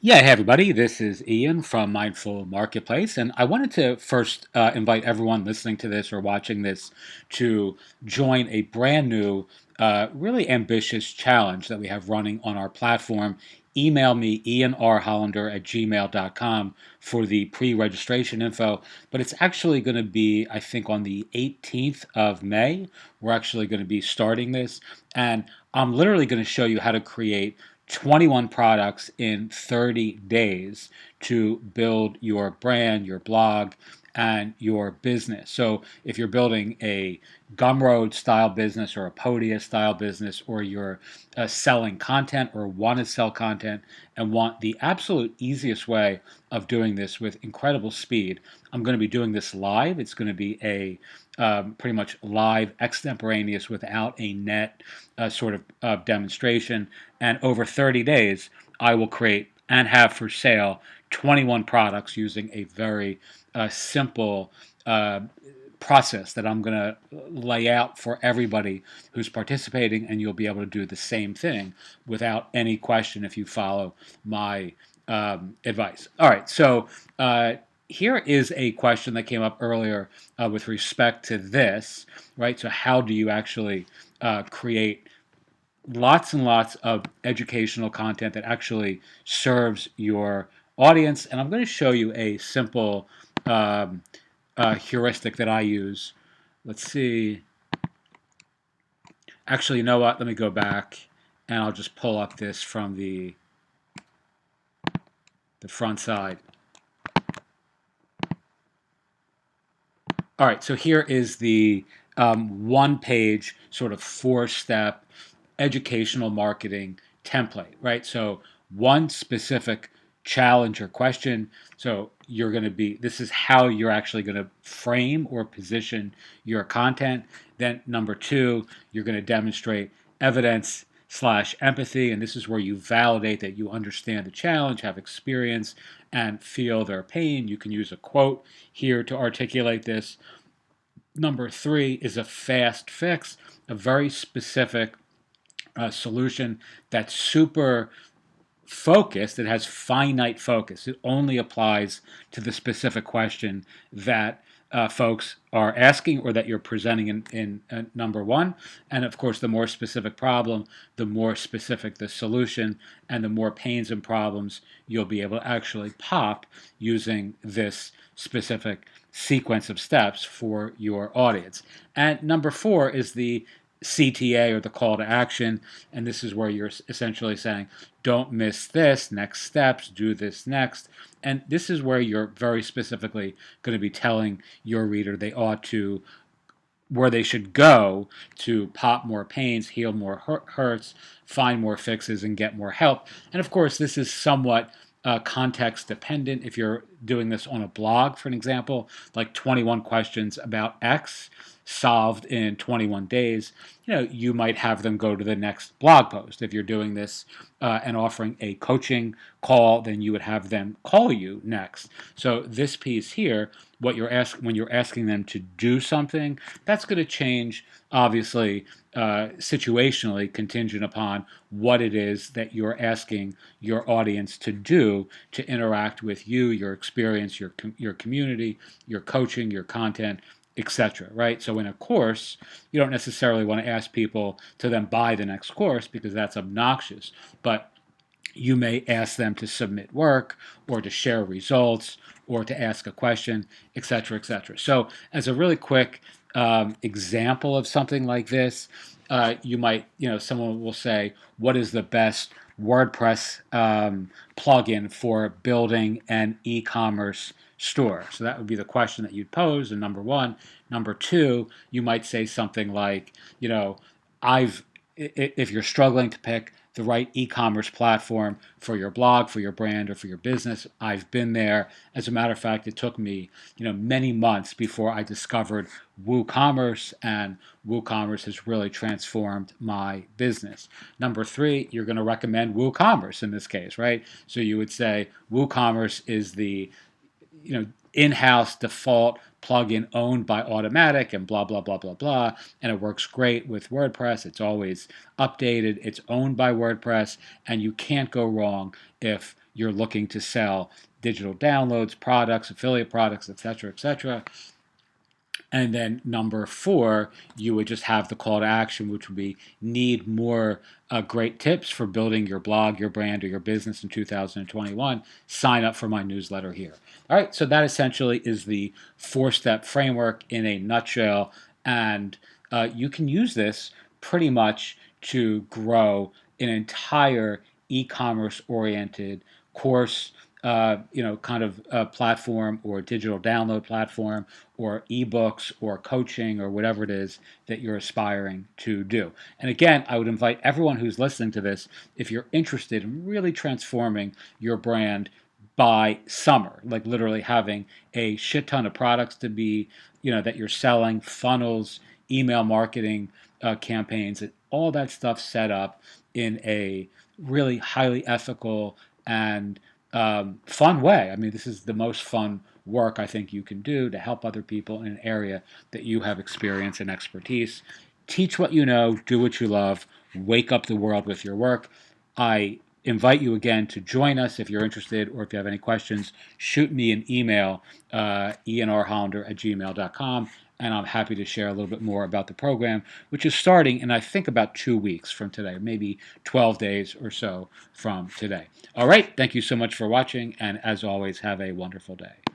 Yeah, hey everybody, this is Ian from Mindful Marketplace, and I wanted to first invite everyone listening to this or watching this to join a brand new, really ambitious challenge that we have running on our platform. Email me, ianrhollander@gmail.com for the pre-registration info, but it's actually going to be, I think, on the 18th of May. We're actually going to be starting this, and I'm literally going to show you how to create 21 products in 30 days to build your brand, your blog, and your business. So if you're building a Gumroad style business or a Podia style business, or you're selling content or want to sell content and want the absolute easiest way of doing this with incredible speed, I'm going to be doing this live. It's going to be a pretty much live, extemporaneous, without a net sort of demonstration. And over 30 days, I will create and have for sale 21 products using a very simple uh, process that I'm going to lay out for everybody who's participating, and you'll be able to do the same thing without any question if you follow my advice. All right, so here is a question that came up earlier with respect to this, right? So, how do you actually create lots and lots of educational content that actually serves your audience? And I'm going to show you a simple um, heuristic that I use. Let's see. Actually, you know what? Let me go back and I'll just pull up this from the front side. All right, so here is the one page sort of four-step educational marketing template, right? So one specific challenge or question. So you're going to be, this is how you're actually going to frame or position your content. Then number two, you're going to demonstrate evidence slash empathy. And this is where you validate that you understand the challenge, have experience, and feel their pain. You can use a quote here to articulate this. Number three is a fast fix, a very specific solution that's super focused. It has finite focus. It only applies to the specific question that folks are asking or that you're presenting in number one. And of course, the more specific problem, the more specific the solution, and the more pains and problems you'll be able to actually pop using this specific sequence of steps for your audience. And number four is the CTA, or the call to action. And this is where you're essentially saying, don't miss this, next steps, do this next. And this is where you're very specifically going to be telling your reader they ought to, where they should go to pop more pains, heal more hurts, find more fixes, and get more help. And of course, this is somewhat context dependent. If you're doing this on a blog, for an example, like 21 questions about X solved in 21 days, you might have them go to the next blog post. If you're doing this and offering a coaching call, then you would have them call you next. So this piece here, when you're asking them to do something, that's going to change, obviously, situationally, contingent upon what it is that you're asking your audience to do to interact with you, your experience, your community, your coaching, your content, etc. Right? So in a course, you don't necessarily want to ask people to then buy the next course because that's obnoxious. But you may ask them to submit work or to share results or to ask a question, etc., etc. So, as a really quick example of something like this, you might, someone will say, what is the best WordPress plugin for building an e-commerce store? So that would be the question that you'd pose, and number one. Number two, you might say something like, I've if you're struggling to pick the right e-commerce platform for your blog, for your brand, or for your business, I've been there. As a matter of fact, it took me, many months before I discovered WooCommerce, and WooCommerce has really transformed my business. Number three, you're going to recommend WooCommerce in this case, right? So you would say WooCommerce is the, in-house default plugin owned by Automatic and blah, blah, blah, blah, blah. And it works great with WordPress. It's always updated. It's owned by WordPress. And you can't go wrong if you're looking to sell digital downloads, products, affiliate products, etc., etc. And then number four, you would just have the call to action, which would be need more great tips for building your blog, your brand, or your business in 2021. Sign up for my newsletter here. All right, so that essentially is the four-step framework in a nutshell. And you can use this pretty much to grow an entire e-commerce oriented course, kind of platform or digital download platform or ebooks or coaching or whatever it is that you're aspiring to do. And again, I would invite everyone who's listening to this, if you're interested in really transforming your brand by summer, like literally having a shit ton of products to be, that you're selling, funnels, email marketing campaigns, and all that stuff set up in a really highly ethical and fun way. I mean, this is the most fun work I think you can do to help other people in an area that you have experience and expertise. Teach what you know, do what you love, wake up the world with your work. I invite you again to join us if you're interested, or if you have any questions, shoot me an email, ianrhollander@gmail.com, and I'm happy to share a little bit more about the program, which is starting in, I think, about 2 weeks from today, maybe 12 days or so from today. All right, thank you so much for watching, and as always, have a wonderful day.